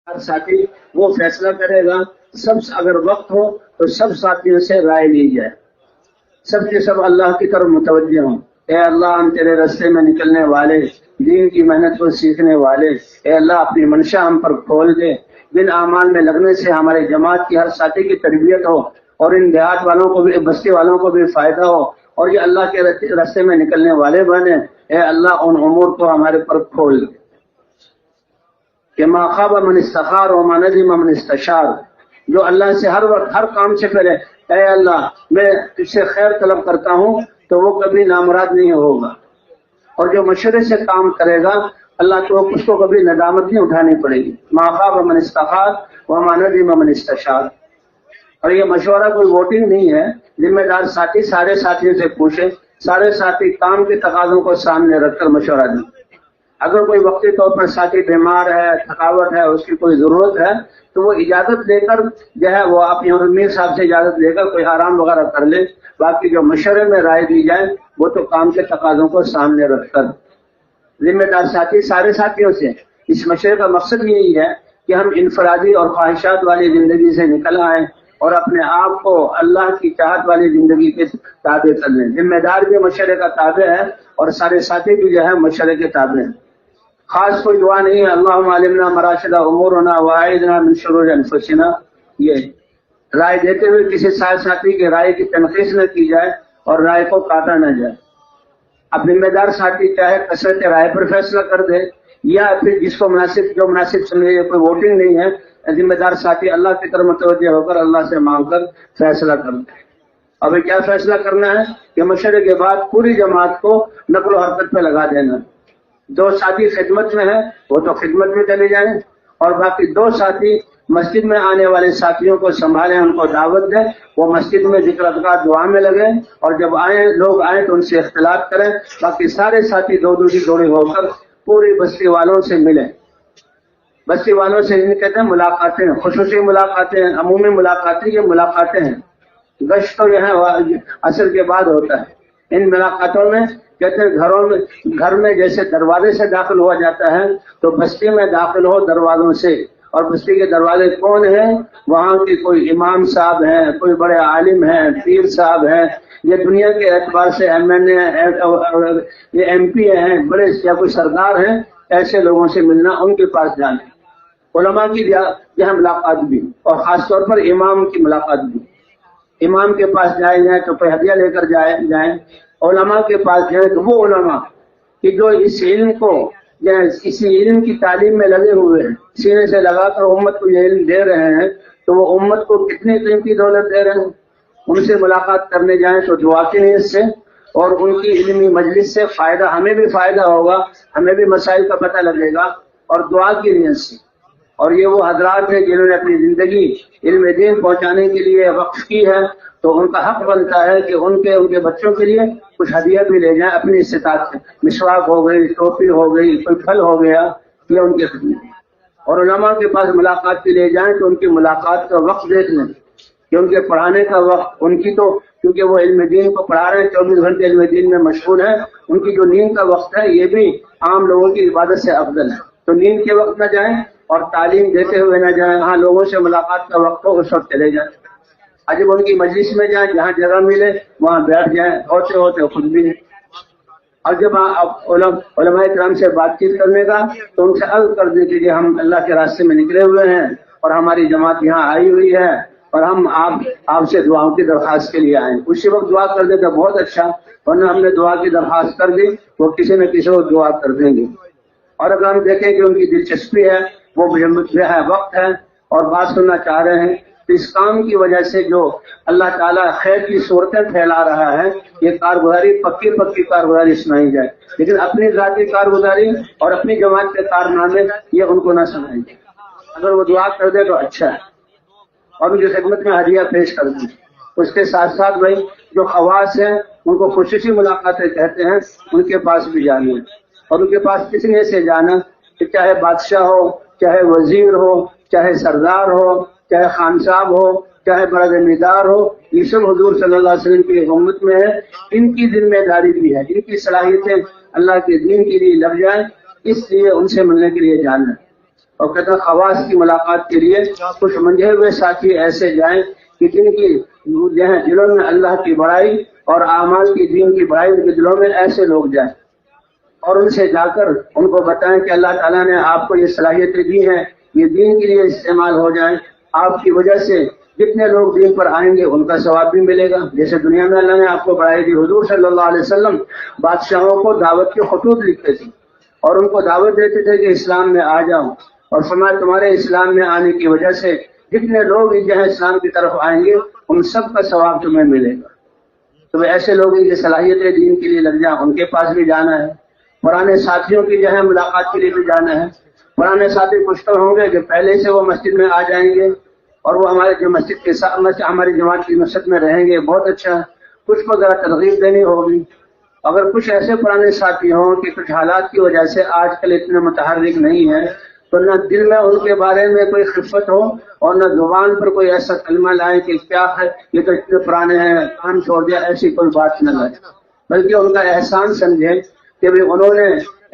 ہر ساتھی وہ فیصلہ کرے گا. سب اگر وقت ہو تو سب ساتھیوں سے رائے لی جائے، سب کے سب اللہ کی طرف متوجہ ہوں. اے اللہ ہم تیرے راستے میں نکلنے والے، دین کی محنت کو سیکھنے والے، اے اللہ اپنی منشا ہم پر کھول دے. جن اعمال میں لگنے سے ہمارے جماعت کی ہر ساتھی کی تربیت ہو اور ان دیہات والوں کو بھی، بستی والوں کو بھی فائدہ ہو اور یہ اللہ کے راستے میں نکلنے والے بنے. اے اللہ ان امور کو ہمارے پر کھول دے کہ ما خاب من استخار و ما ندم من استشار. جو اللہ سے ہر وقت ہر کام سے پہلے اے اللہ میں تجھ سے خیر طلب کرتا ہوں تو وہ کبھی نامراد نہیں ہوگا، اور جو مشورے سے کام کرے گا اللہ تو اس کو کبھی ندامت نہیں اٹھانی پڑے گی. ما خاب من استخار و ما ندم من استشار. اور یہ مشورہ کوئی ووٹنگ نہیں ہے. ذمہ دار ساتھی سارے ساتھیوں سے پوچھے، سارے ساتھی کام کے تقاضوں کو سامنے رکھ کر مشورہ دیں. اگر کوئی وقتی طور پر ساتھی بیمار ہے، تھکاوٹ ہے، اس کی کوئی ضرورت ہے تو وہ اجازت لے کر جو ہے وہ آپ امیر صاحب سے اجازت لے کر کوئی آرام وغیرہ کر لے. باقی جو مشورے میں رائے دی جائے وہ تو کام کے تقاضوں کو سامنے رکھ کر. ذمہ دار ساتھی سارے ساتھیوں سے. اس مشورے کا مقصد یہی ہے کہ ہم انفرادی اور خواہشات والی زندگی سے نکل آئیں اور اپنے آپ کو اللہ کی چاہت والی زندگی کے تابع کر لیں. ذمہ دار بھی مشورے کا تابع ہے اور سارے ساتھی بھی جو ہے مشورے کے تابع ہیں. خاص کوئی دعا نہیں ہے اللہم علمنا مراشد امورنا واعذنا من شرور انفسنا. یہ رائے دیتے ہوئے کسی ساتھی کی رائے کی تنقید نہ کی جائے اور رائے کو کاٹا نہ جائے. اب ذمہ دار ساتھی چاہے کثرت رائے پر فیصلہ کر دے یا پھر جس کو مناسب جو مناسب سمجھے، یہ کوئی ووٹنگ نہیں ہے. ذمہ دار ساتھی اللہ کی طرف متوجہ ہو کر اللہ سے مانگ کر فیصلہ کر دے. ابھی کیا فیصلہ کرنا ہے کہ مشورے کے بعد پوری جماعت کو نقل و حرکت پہ لگا دینا. دو ساتھی خدمت میں ہیں وہ تو خدمت میں چلے جائیں، اور باقی دو ساتھی مسجد میں آنے والے ساتھیوں کو سنبھالیں، ان کو دعوت دیں، وہ مسجد میں ذکر اذکار دعا میں لگے، اور جب لوگ آئیں تو ان سے اختلاط کریں. باقی سارے ساتھی دو دوسری جوڑے ہو کر پوری بستی والوں سے ملیں. بستی والوں سے ان کہتے ہیں ملاقاتیں، خصوصی ملاقاتیں، عمومی ملاقاتیں، یہ ملاقاتیں ہیں. گشت تو یہ عصر کے بعد ہوتا ہے. ان ملاقاتوں میں کہتے ہیں گھر میں جیسے دروازے سے داخل ہوا جاتا ہے تو بستی میں داخل ہو دروازوں سے. اور بستی کے دروازے کون ہیں؟ وہاں کے کوئی امام صاحب ہیں، کوئی بڑے عالم ہیں، پیر صاحب ہیں، یہ دنیا کے اعتبار سے ایم پی ہیں، بڑے یا کوئی سردار ہیں. ایسے لوگوں سے ملنا، ان کے پاس جانا. علماء کی یہاں ملاقات بھی، اور خاص طور پر امام کی ملاقات بھی. امام کے پاس جائیں تو کوئی ہدیہ لے کر جائیں. علماء کے پاس جائیں تو وہ علماء کہ جو اس علم کو، اسی علم کی تعلیم میں لگے ہوئے ہیں، سینے سے لگا کر امت کو یہ علم دے رہے ہیں، تو وہ امت کو کتنی قیمتی دولت دے رہے ہیں. ان سے ملاقات کرنے جائیں تو دعا کی نیت سے اور ان کی علمی مجلس سے فائدہ، ہمیں بھی فائدہ ہوگا، ہمیں بھی مسائل کا پتہ لگے گا، اور دعا کی نیت سے. اور یہ وہ حضرات ہیں جنہوں نے اپنی زندگی علم دین پہنچانے کے لیے وقف کی ہے، تو ان کا حق بنتا ہے کہ ان کے بچوں کے لیے کچھ ہدیہ بھی لے جائیں اپنی استطاعت سے. مسواک ہو گئی، ٹوپی ہو گئی، کوئی پھل ہو گیا، یہ ان کے خدمت. اور علماء کے پاس ملاقات کے لے جائیں تو ان کی ملاقات کا وقت دیکھ لیں کہ ان کے پڑھانے کا وقت، ان کی تو کیونکہ وہ علم دین کو پڑھا رہے ہیں، 24 گھنٹے علم دین میں مشغول ہے، ان کی جو نیند کا وقت ہے یہ بھی عام لوگوں کی عبادت سے افضل ہے. تو نیند کے وقت نہ جائیں اور تعلیم دیتے ہوئے نہ جائیں. ہاں لوگوں سے ملاقات کا وقت ہو اس وقت چلے جائیں. جب ان کی مجلس میں جائیں، جہاں جگہ ملے وہاں بیٹھ جائیں، ہوتے ہوتے خود بھی. اور جب علماء کرام سے بات چیت کرنے کا تو ان سے عرض کر دیجیے کہ ہم اللہ کے راستے میں نکلے ہوئے ہیں اور ہماری جماعت یہاں آئی ہوئی ہے اور ہم آپ سے دعاؤں کی درخواست کے لیے آئے. اسی وقت دعا کر دے تو بہت اچھا، ورنہ ہم نے دعا کی درخواست کر دی وہ کسی نہ کسی کو دعا کر دیں گے. اور اگر ہم دیکھیں کہ ان کی دلچسپی ہے، وہ جو ہے وقت ہے اور بات سننا چاہ رہے ہیں، تو اس کام کی وجہ سے جو اللہ تعالیٰ خیر کی صورتیں پھیلا رہا ہے، یہ کارگزاری پکی کارگزاری سنائی جائے. لیکن اپنی ذاتی کارگزاری اور اپنی جماعت کے کارنامے یہ ان کو نہ سنائیں گے. اگر وہ دعا کر دے تو اچھا ہے، اور ان کی خدمت میں ہدیہ پیش کر دیں. اس کے ساتھ ساتھ بھائی جو خواص ہیں ان کو خصوصی ملاقاتیں کہتے ہیں، ان کے پاس بھی جانا ہے. اور ان کے پاس کس لیے سے جانا کہ چاہے بادشاہ ہو، چاہے وزیر ہو، چاہے سردار ہو، چاہے خان صاحب ہو، چاہے بڑا زمیندار ہو، یہ سب حضور صلی اللہ علیہ وسلم کی امت میں ہے. ان کی ذمہ داری بھی ہے، ان کی صلاحیتیں اللہ کے دین کے لیے لگ جائیں، اس لیے ان سے ملنے کے لیے جانا ہے. اور کہتا ہے خواص کی ملاقات کے لیے کچھ منجھے ہوئے ساتھی ایسے جائیں کہ جن کی جو ہے دلوں میں اللہ کی بڑائی اور اعمال کی دین کی بڑائی ان کے دلوں میں ایسے لوگ جائیں اور ان سے جا کر ان کو بتائیں کہ اللہ تعالیٰ نے آپ کو یہ صلاحیتیں دی ہیں، یہ دین کے لیے استعمال ہو جائیں، آپ کی وجہ سے جتنے لوگ دین پر آئیں گے ان کا ثواب بھی ملے گا۔ جیسے دنیا میں اللہ نے آپ کو بڑائی دی، حضور صلی اللہ علیہ وسلم بادشاہوں کو دعوت کے خطوط لکھتے تھے اور ان کو دعوت دیتے تھے کہ اسلام میں آ جاؤ، اور فرمایا تمہارے اسلام میں آنے کی وجہ سے جتنے لوگ جہاں اسلام کی طرف آئیں گے ان سب کا ثواب تمہیں ملے گا۔ تو ایسے لوگ یہ صلاحیتیں دین کے لیے لگ جائیں، ان کے پاس بھی جانا ہے، پرانے ساتھیوں کی جو ہے ملاقات کے لیے بھی جانا ہے۔ پرانے ساتھی کچھ تو ہوں گے کہ پہلے سے وہ مسجد میں آ جائیں گے اور وہ ہمارے جو مسجد کے ساتھ ہماری جماعت کی مسجد میں رہیں گے، بہت اچھا۔ کچھ کو ذرا ترغیب دینی ہوگی۔ اگر کچھ ایسے پرانے ساتھی ہوں کہ کچھ حالات کی وجہ سے آج کل اتنے متحرک نہیں ہیں، تو نہ دل میں ان کے بارے میں کوئی خفت ہو اور نہ زبان پر کوئی ایسا کلمہ لائے کہ کیا ہے یہ تو اتنے پرانے ہیں کام چھوڑ دیا، ایسی کوئی بات نہ لائے، بلکہ ان کا احسان سمجھے کہ بھی انہوں نے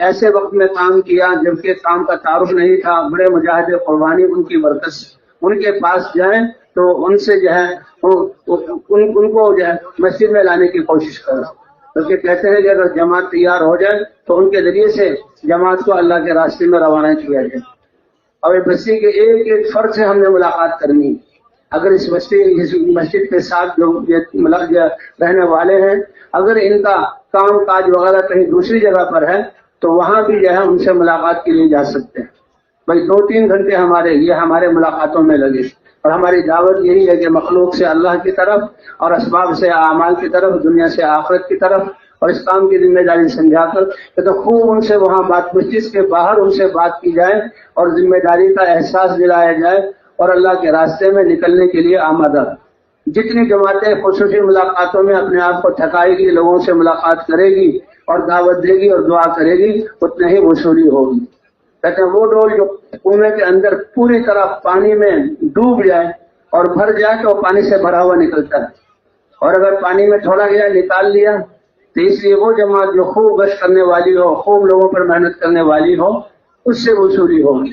ایسے وقت میں کام کیا جبکہ کام کا تعارف نہیں تھا، بڑے مجاہد قربانی ان کی برکت سے ان کے پاس جائیں تو ان سے جو ہے ان کو جو ہے مسجد میں لانے کی کوشش کرو، کیونکہ کہتے ہیں کہ اگر جماعت تیار ہو جائے تو ان کے ذریعے سے جماعت کو اللہ کے راستے میں روانہ کیا جائے۔ اور اس بستی کے ایک ایک فرد سے ہم نے ملاقات کرنی ہے۔ اگر اس مسجد کے ساتھ جو رہنے والے ہیں، اگر ان کا کام کاج وغیرہ کہیں دوسری جگہ پر ہے تو وہاں بھی جو ہے ان سے ملاقات کے لیے جا سکتے ہیں۔ بھائی 2-3 گھنٹے ہمارے ملاقاتوں میں لگے، اور ہماری دعوت یہی ہے کہ مخلوق سے اللہ کی طرف اور اسباب سے اعمال کی طرف، دنیا سے آخرت کی طرف، اور اس کام کی ذمہ داری سمجھا کر کہ تو خوب ان سے وہاں بات مسجد کے باہر ان سے بات کی جائے اور ذمہ داری کا احساس دلایا جائے اور اللہ کے راستے میں نکلنے کے لیے آمادہ۔ جتنی جماعتیں خصوصی ملاقاتوں میں اپنے آپ کو تھکائے گی، لوگوں سے ملاقات کرے گی اور دعوت دے گی اور دعا کرے گی، اتنا ہی وصولی ہوگی۔ کہتے ہیں وہ ڈول جو کنویں کے اندر پوری طرح پانی میں ڈوب جائے اور بھر جائے تو پانی سے بھرا ہوا نکلتا ہے، اور اگر پانی میں تھوڑا گیا نکال لیا تو اس لیے وہ جماعت جو خوب گشت کرنے والی ہو، خوب لوگوں پر محنت کرنے والی ہو، اس سے وصولی ہوگی۔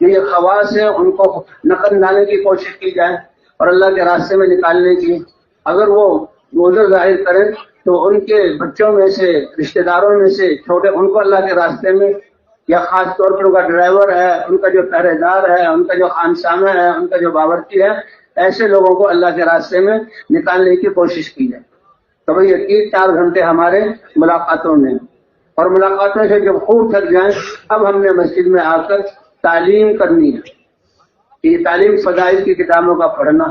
یہ خواص ہے، ان کو نقد لانے کی کوشش کی جائے اور اللہ کے راستے میں نکالنے کی۔ اگر وہ عذر ظاہر کریں تو ان کے بچوں میں سے، رشتہ داروں میں سے چھوٹے، ان کو اللہ کے راستے میں، یا خاص طور پر ان کا ڈرائیور ہے، ان کا جو پہرے دار ہے، ان کا جو خانسامہ ہے، ان کا جو باورچی ہے، ایسے لوگوں کو اللہ کے راستے میں نکالنے کی کوشش کی جائے۔ تو بھئی یہ 3-4 گھنٹے ہمارے ملاقاتوں میں، اور ملاقاتوں سے جب خوب تھک جائیں اب ہم نے مسجد میں آ کر تعلیم کرنی ہے۔ یہ تعلیم فضائل کی کتابوں کا پڑھنا،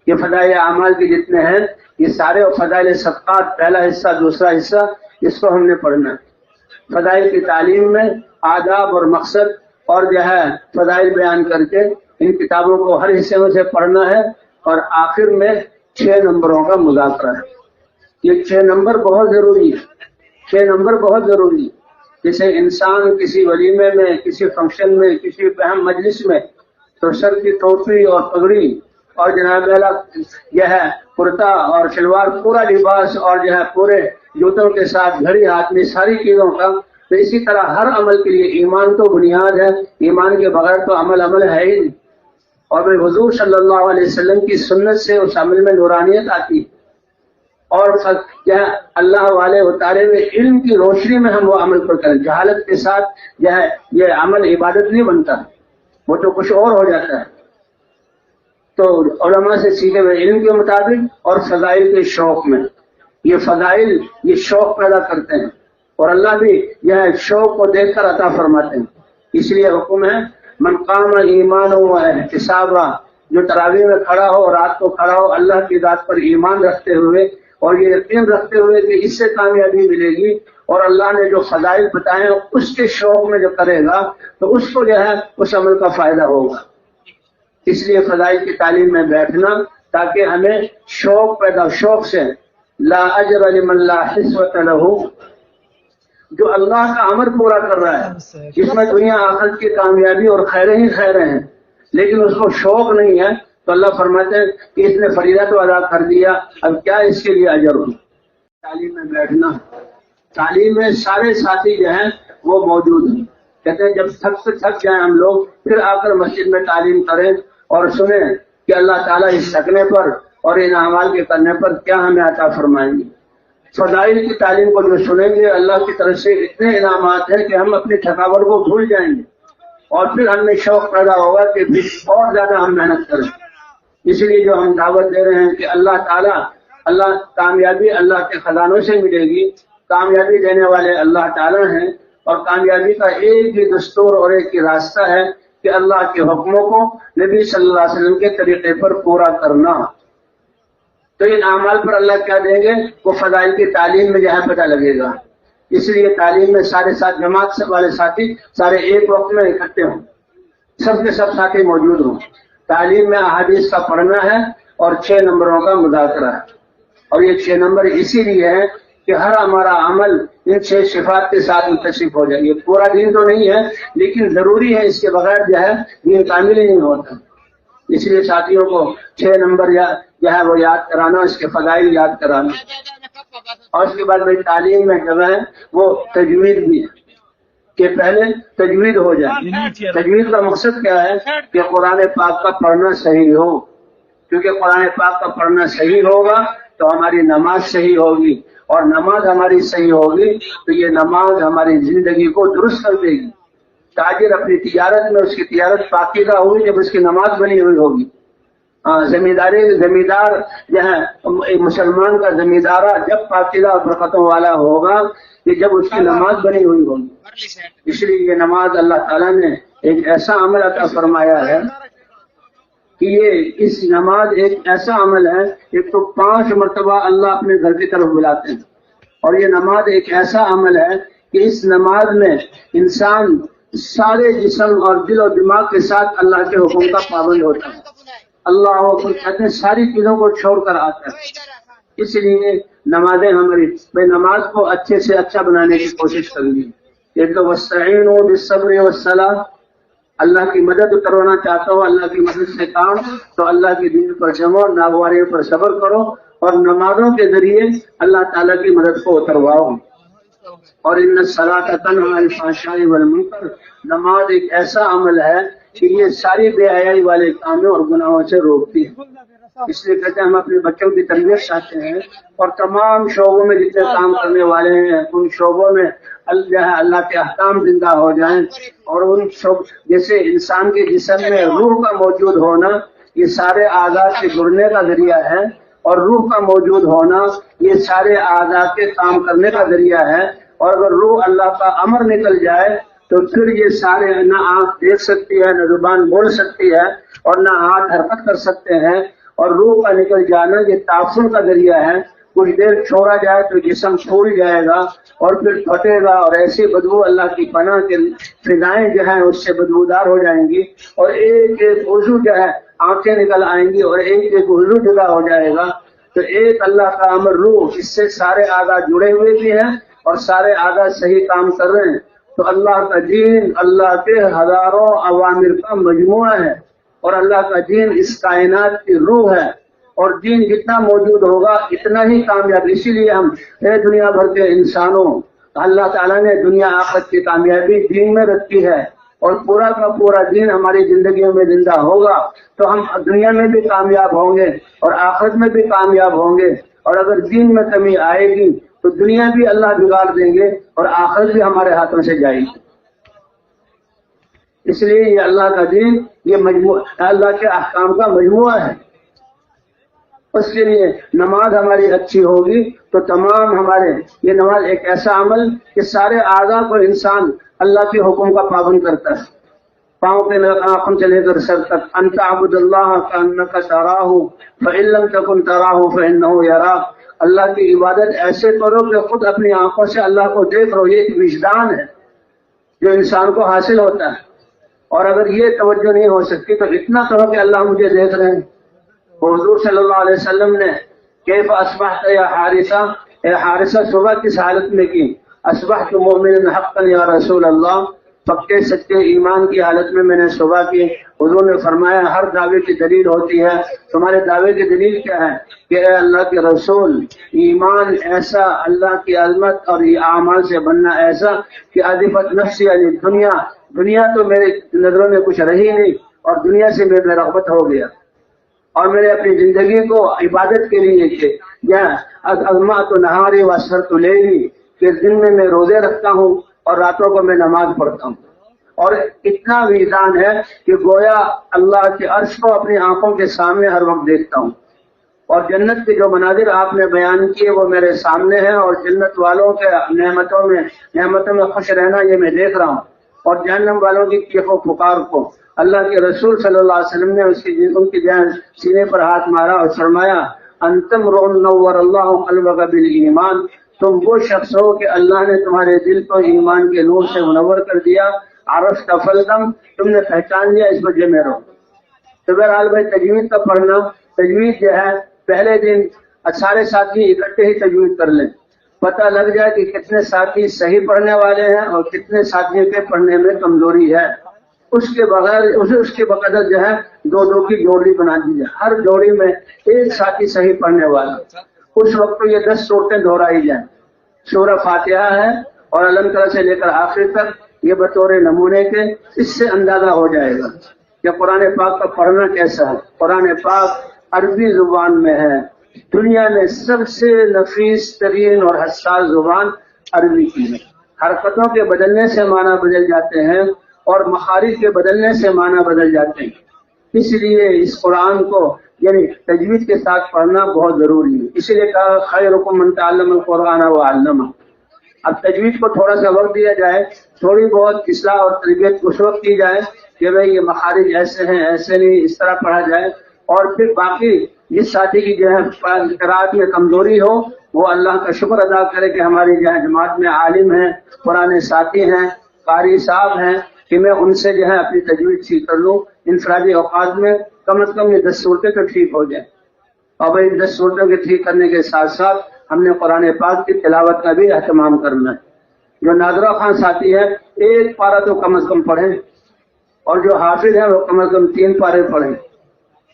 یہ فضائل اعمال کے جتنے ہیں یہ سارے، اور فضائل صدقات پہلا حصہ دوسرا حصہ، اس کو ہم نے پڑھنا ہے۔ فضائل کی تعلیم میں آداب اور مقصد اور جو ہے فضائل بیان کر کے ان کتابوں کو ہر حصے میں سے پڑھنا ہے، اور آخر میں 6 نمبروں کا مذاکرہ ہے۔ یہ 6 نمبر بہت ضروری ہے، 6 نمبر بہت ضروری ہے۔ جیسے انسان کسی ولیمے میں، کسی فنکشن میں، کسی اہم مجلس میں تو سر کی ٹوپی اور پگڑی اور جناب یہ ہے کرتا اور شلوار، پورا لباس، اور جو ہے پورے جوتوں کے ساتھ گھڑی ہاتھ میں، ساری چیزوں کا، تو اسی طرح ہر عمل کے لیے ایمان تو بنیاد ہے، ایمان کے بغیر تو عمل ہے ہی نہیں۔ اور حضور صلی اللہ علیہ وسلم کی سنت سے اس عمل میں نورانیت آتی ہے، اور اللہ والے اتارے ہوئے علم کی روشنی میں ہم وہ عمل کو کریں۔ جہالت کے ساتھ یہ عمل عبادت نہیں بنتا، وہ تو کچھ اور ہو جاتا ہے۔ تو علماء سے سیکھے ہوئے علم کے مطابق اور فضائل کے شوق میں، یہ فضائل یہ شوق پیدا کرتے ہیں، اور اللہ بھی یہ شوق کو دیکھ کر عطا فرماتے ہیں۔ اس لیے حکم ہے من قام ایمان و احتسابا، جو تراویح میں کھڑا ہو، رات کو کھڑا ہو اللہ کی ذات پر ایمان رکھتے ہوئے اور یہ یقین رکھتے ہوئے کہ اس سے کامیابی ملے گی، اور اللہ نے جو فضائل بتائے ہیں اس کے شوق میں جو کرے گا تو اس کو جو ہے اس عمل کا فائدہ ہوگا۔ اس لیے فضائل کی تعلیم میں بیٹھنا تاکہ ہمیں شوق پیدا، شوق سے لا اجر لمن لا حسوۃ لہ، جو اللہ کا امر پورا کر رہا ہے جس میں دنیا آخرت کی کامیابی اور خیریں ہی خیریں ہیں، لیکن اس کو شوق نہیں ہے تو اللہ فرماتے ہیں کہ اس نے فریضہ تو ادا کر دیا، اب کیا اس کے لیے اجر ہو۔ تعلیم میں بیٹھنا، تعلیم میں سارے ساتھی جو ہیں وہ موجود ہیں، کہتے ہیں جب تھک جائیں ہم لوگ پھر آ کر مسجد میں تعلیم کریں اور سنیں کہ اللہ تعالیٰ اس تھکنے پر اور ان اعمال کے کرنے پر کیا ہمیں عطا فرمائیں گے۔ فضائل کی تعلیم کو جو سنیں گے اللہ کی طرف سے اتنے انعامات ہیں کہ ہم اپنی تھکاوٹ کو بھول جائیں گے اور پھر ہم میں شوق پیدا ہوگا کہ اور زیادہ ہم محنت کریں۔ اس لیے جو ہم دعوت دے رہے ہیں کہ اللہ تعالیٰ کامیابی اللہ کے خزانوں سے ملے گی، کامیابی دینے والے اللہ تعالیٰ ہیں، اور کامیابی کا ایک ہی دستور اور ایک ہی راستہ ہے کہ اللہ کے حکموں کو نبی صلی اللہ علیہ وسلم کے طریقے پر پورا کرنا۔ تو ان اعمال پر اللہ کیا دیں گے وہ فضائل کی تعلیم میں جہاں پتہ لگے گا۔ اس لیے تعلیم میں سارے ساتھ جماعت والے ساتھی سارے ایک وقت میں اکٹھے ہوں، سب کے سب ساتھی موجود ہوں۔ تعلیم میں احادیث کا پڑھنا ہے اور 6 نمبروں کا مذاکرہ ہے، اور یہ 6 نمبر اسی لیے ہے کہ ہر ہمارا عمل ان 6 صفات کے ساتھ متصف ہو جائے۔ یہ پورا دین تو نہیں ہے لیکن ضروری ہے، اس کے بغیر جو ہے دین کامل ہی نہیں ہوتا۔ اس لیے ساتھیوں کو 6 نمبر جو ہے وہ یاد کرانا، اس کے فضائل یاد کرانا، اور اس کے بعد بھائی تعلیم میں جو ہے وہ تجوید بھی ہے کہ پہلے تجوید ہو جائے۔ تجوید کا مقصد کیا ہے کہ قرآن پاک کا پڑھنا صحیح ہو، کیونکہ قرآن پاک کا پڑھنا صحیح ہوگا تو ہماری نماز صحیح ہوگی، اور نماز ہماری صحیح ہوگی تو یہ نماز ہماری زندگی کو درست کر دے گی۔ تاجر اپنی تجارت میں اس کی تجارت پاکیزہ ہوگی جب اس کی نماز بنی ہوئی ہوگی۔ زمیندار جو ہے مسلمان کا زمیندارہ جب پاکیزہ اور برکتوں والا ہوگا کہ جب اس کی نماز بنی ہوئی ہوگی۔ اس لیے یہ نماز اللہ تعالیٰ نے ایک ایسا عمل عطا فرمایا ہے کہ یہ اس نماز ایک ایسا عمل ہے، ایک تو 5 مرتبہ اللہ اپنے گھر کی طرف بلاتے ہیں، اور یہ نماز ایک ایسا عمل ہے کہ اس نماز میں انسان سارے جسم اور دل و دماغ کے ساتھ اللہ کے حکم کا پابند ہوتا ہے۔ اللہ اکبر کہتے ہیں ساری چیزوں کو چھوڑ کر آتا ہے۔ اس لیے نمازیں ہماری نماز کو اچھے سے اچھا بنانے کی کوشش کرنی ہے۔ ایک تو وَاسْتَعِینُوا بِالصَّبْرِ وَالصَّلَاةِ، اللہ کی مدد کروانا چاہتا ہو اللہ کی مدد سے کام تو اللہ کے دین پر جمو، ناگواریوں پر صبر کرو، اور نمازوں کے ذریعے اللہ تعالیٰ کی مدد کو اترواؤ۔ اور ان الصلاۃ تنہی عن الفحشاء والمنکر، نماز ایک ایسا عمل ہے کہ یہ ساری بے حیائی والے کاموں اور گناہوں سے روکتی ہے۔ اس لیے کہتے ہیں ہم اپنے بچوں کی تربیت چاہتے ہیں، اور تمام شعبوں میں جتنے کام کرنے والے ہیں ان شعبوں میں اللہ کے احکام زندہ ہو جائیں، اور ان جیسے انسان کے جسم میں روح کا موجود ہونا یہ سارے اعضاء سے جڑنے کا ذریعہ ہے، اور روح کا موجود ہونا یہ سارے اعضاء کے کام کرنے کا ذریعہ ہے، اور اگر روح اللہ کا امر نکل جائے تو پھر یہ سارے نہ آنکھ دیکھ سکتی ہے، نہ زبان بول سکتی ہے، اور نہ ہاتھ حرکت کر سکتے ہیں، اور روح کا نکل جانا یہ تعفن کا ذریعہ ہے۔ کچھ دیر چھوڑا جائے تو جسم پھول جائے گا اور پھر پھٹے گا، اور ایسی بدبو اللہ کی پناہ کے فضائیں جو ہیں اس سے بدبودار ہو جائیں گی، اور ایک ایک عضو جو ہے آنکھیں نکل آئیں گی اور ایک ایک عضو جدا ہو جائے گا۔ تو ایک اللہ کا امر روح، اس سے سارے اعضاء جڑے ہوئے بھی ہیں اور سارے اعضاء صحیح کام کر رہے ہیں۔ تو اللہ کا دین اللہ کے ہزاروں اوامر کا مجموعہ ہے، اور اللہ کا دین اس کائنات کی روح ہے، اور دین جتنا موجود ہوگا اتنا ہی کامیاب۔ اسی لیے ہم دنیا بھر کے انسانوں اللہ تعالیٰ نے دنیا آخرت کی کامیابی دین میں رکھی ہے، اور پورا کا پورا دین ہماری زندگیوں میں زندہ ہوگا تو ہم دنیا میں بھی کامیاب ہوں گے اور آخرت میں بھی کامیاب ہوں گے۔ اور اگر دین میں کمی آئے گی تو دنیا بھی اللہ بگاڑ دیں گے اور آخرت بھی ہمارے ہاتھوں سے جائے گی۔ اس لیے یہ اللہ کا دین یہ اللہ کے احکام کا مجموعہ ہے۔ اس کے لیے نماز ہماری اچھی ہوگی تو تمام ہمارے یہ نماز ایک ایسا عمل کہ سارے اعضاء کو انسان اللہ کے حکم کا پابند کرتا ہے، پاؤں کے ناخن سے لے کر سر تک۔ انت عبد اللہ کانک تراہ فإن لم تکن تراہ فإنہ یراک، اللہ کی عبادت ایسے کرو کہ خود اپنی آنکھوں سے اللہ کو دیکھ رہو۔ یہ ایک وجدان ہے جو انسان کو حاصل ہوتا ہے، اور اگر یہ توجہ نہیں ہو سکتی تو اتنا کہو کہ اللہ مجھے دیکھ رہے ہیں۔ حضور صلی اللہ علیہ وسلم نے کیف اصبحت یا حارثہ، اے حارثہ صبح کس حالت میں کی؟ اصبحت مومنا حقا یا رسول اللہ، پکے سچے ایمان کی حالت میں نے صبح کی. حضور نے فرمایا ہر دعوے کی دلیل ہوتی ہے. تمہارے دعوے کی دلیل کیا ہے؟ کہ اے اللہ کے رسول، ایمان ایسا، اللہ کی عظمت اور اعمال سے بننا ایسا کہ عاطفت نفسی علی دنیا تو میرے نظروں میں کچھ رہی نہیں، اور دنیا سے میرے رغبت ہو گیا، اور میں نے اپنی زندگی کو عبادت کے لیے کہ عظمت و نہاری و سرت لیلی، کہ دن میں روزے رکھتا ہوں اور راتوں کو میں نماز پڑھتا ہوں. اور اتنا ویزان ہے کہ گویا اللہ کے عرش کو اپنی آنکھوں کے سامنے ہر وقت دیکھتا ہوں، اور جنت کے جو مناظر آپ نے بیان کیے وہ میرے سامنے ہیں، اور جنت والوں کے نعمتوں میں خوش رہنا یہ میں دیکھ رہا ہوں، اور جہنم والوں کی چیخ و پکار کو اللہ کے رسول صلی اللہ علیہ وسلم نے ان کی سینے پر ہاتھ مارا اور فرمایا انتم رؤن نور اللہ قلبک بالایمان، تم وہ شخص ہو کہ اللہ نے تمہارے دل کو ایمان کے نور سے منور کر دیا. عرفت فلدم، تم نے پہچان لیا، اس وجہ میں رہو. تو بہرحال بھائی تجوید کا پڑھنا، تجوید جو ہے پہلے دن سارے ساتھی اکٹھے ہی تجوید کر لیں، پتہ لگ جائے کہ کتنے ساتھی صحیح پڑھنے والے ہیں اور کتنے ساتھیوں کے پڑھنے میں کمزوری ہے. اس کے بقدر جو ہے دو کی جوڑی بنا دی جائے، ہر جوڑی میں ایک ساتھی صحیح پڑھنے والا. اس وقت تو یہ 10 صورتیں دہرائی جائیں. سورہ فاتحہ ہے اور علم ترا سے لے کر آخر تک، یہ بطور نمونے کے، اس سے اندازہ ہو جائے گا کہ قرآن پاک کا پڑھنا کیسا ہے. قرآن پاک عربی زبان میں ہے. دنیا میں سب سے نفیس ترین اور حساس زبان عربی کی ہے. حرکتوں کے بدلنے سے معنی بدل جاتے ہیں اور مخارج کے بدلنے سے معنی بدل جاتے ہیں. اس لیے اس قرآن کو یعنی تجوید کے ساتھ پڑھنا بہت ضروری ہے. اسی لیے کہا خیرکم من تعلم القرآن وعلمہ. اب تجوید کو تھوڑا سا وقت دیا جائے، تھوڑی بہت اصلاح اور تربیت اس وقت کی جائے کہ بھئی یہ مخارج ایسے ہیں، ایسے نہیں، اس طرح پڑھا جائے. اور پھر باقی جس ساتھی کی جو ہے قرآت میں کمزوری ہو وہ اللہ کا شکر ادا کرے کہ ہماری جو ہے جماعت میں عالم ہیں، قرآن ساتھی ہیں، قاری صاحب ہیں، کہ میں ان سے جو ہے اپنی تجوید سیکھ کر لوں. انفرادی اوقات میں کم از کم یہ 10 صورتیں تو ٹھیک ہو جائیں. اور بھائی 10 صورتوں کے ٹھیک کرنے کے ساتھ ساتھ ہم نے قرآن پاک کی تلاوت کا بھی اہتمام کرنا ہے. جو نادرہ خان ساتھی ہے ایک پارہ تو کم از کم پڑھیں، اور جو حافظ ہیں وہ کم از کم 3 پارے پڑھیں.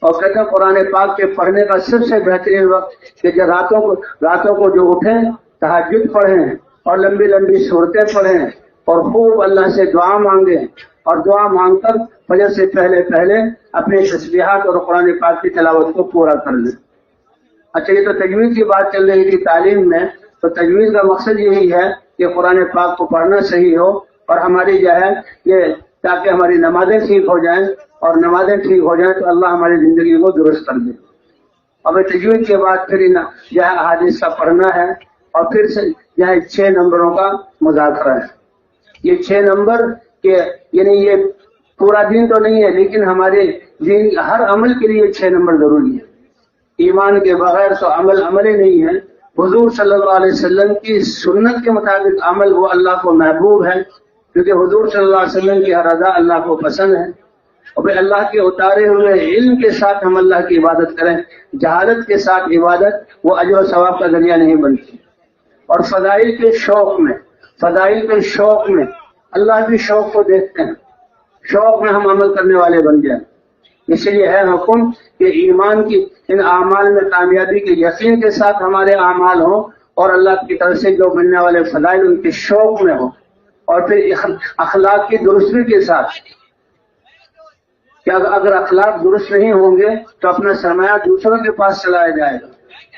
اور کہتے ہیں قرآن پاک کے پڑھنے کا سب سے بہترین وقت کہ جب راتوں کو جو اٹھیں تہجد پڑھیں اور لمبی لمبی صورتیں پڑھیں اور خوب اللہ سے دعا مانگیں، اور دعا مانگ کر فجر سے پہلے اپنے تسبیحات اور قرآن پاک کی تلاوت کو پورا کر لیں. اچھا، یہ تو تجوید کی بات چل رہی تھی تعلیم میں، تو تجوید کا مقصد یہی ہے کہ قرآن پاک کو پڑھنا صحیح ہو، اور ہماری جو ہے یہ تاکہ ہماری نمازیں ٹھیک ہو جائیں، اور نمازیں ٹھیک ہو جائیں تو اللہ ہماری زندگی کو درست کر دے. اب تجوید کے بعد پھر جو ہے احادیث کا پڑھنا ہے، اور پھر سے جو ہے 6 نمبروں کا مذاکرہ ہے. یہ 6 نمبر کے یعنی یہ پورا دن تو نہیں ہے، لیکن ہمارے دین ہر عمل کے لیے 6 نمبر ضروری ہے. ایمان کے بغیر تو عمل ہی نہیں ہے. حضور صلی اللہ علیہ وسلم کی سنت کے مطابق عمل وہ اللہ کو محبوب ہے، کیونکہ حضور صلی اللہ علیہ وسلم کی ہر ادا اللہ کو پسند ہے. اور پھر اللہ کے اتارے ہوئے علم کے ساتھ ہم اللہ کی عبادت کریں. جہالت کے ساتھ عبادت وہ اجر و ثواب کا ذریعہ نہیں بنتی. اور فضائل کے شوق میں اللہ بھی شوق کو دیکھتے ہیں، شوق میں ہم عمل کرنے والے بن جائیں. اس لیے ہے حکم کہ ایمان کی ان اعمال میں کامیابی کے یقین کے ساتھ ہمارے اعمال ہوں، اور اللہ کی طرف سے جو ملنے والے فضائل ان کے شوق میں ہوں، اور پھر اخلاق کی درستی کے ساتھ. کہ اگر اخلاق درست نہیں ہوں گے تو اپنا سرمایہ دوسروں کے پاس چلایا جائے گا.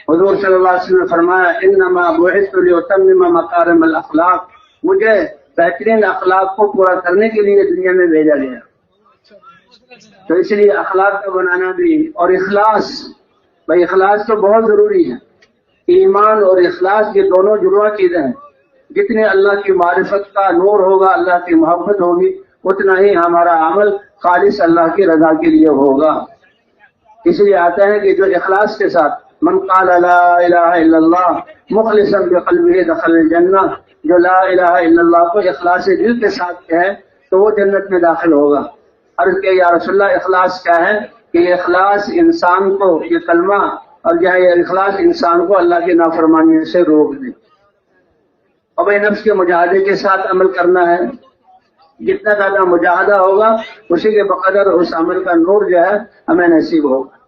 حضور صلی اللہ علیہ وسلم نے فرمایا انما بعثت لاتمم مکارم الاخلاق، مجھے بہترین اخلاق کو پورا کرنے کے لیے دنیا میں بھیجا گیا. تو اس لیے اخلاق کا بنانا بھی، اور اخلاص، بھائی اخلاص تو بہت ضروری ہے. ایمان اور اخلاص یہ دونوں جڑواں چیزیں ہیں. جتنے اللہ کی معرفت کا نور ہوگا، اللہ کی محبت ہوگی، اتنا ہی ہمارا عمل خالص اللہ کی رضا کے لیے ہوگا. اس لیے آتا ہے کہ جو اخلاص کے ساتھ من قال لا الہ الا اللہ مخلصا بقلبہ دخل الجنہ، جو لا الہ الا اللہ کو اخلاص دل کے ساتھ کہے تو وہ جنت میں داخل ہوگا. عرض کہ یا رسول اللہ اخلاص کیا ہے؟ کہ یہ اخلاص انسان کو، یہ کلمہ اور یہ اخلاص انسان کو اللہ کی نافرمانی سے روک دے. اور بھائی نفس کے مجاہدے کے ساتھ عمل کرنا ہے. جتنا زیادہ مجاہدہ ہوگا اسی کے بقدر اس عمل کا نور جو ہے ہمیں نصیب ہوگا.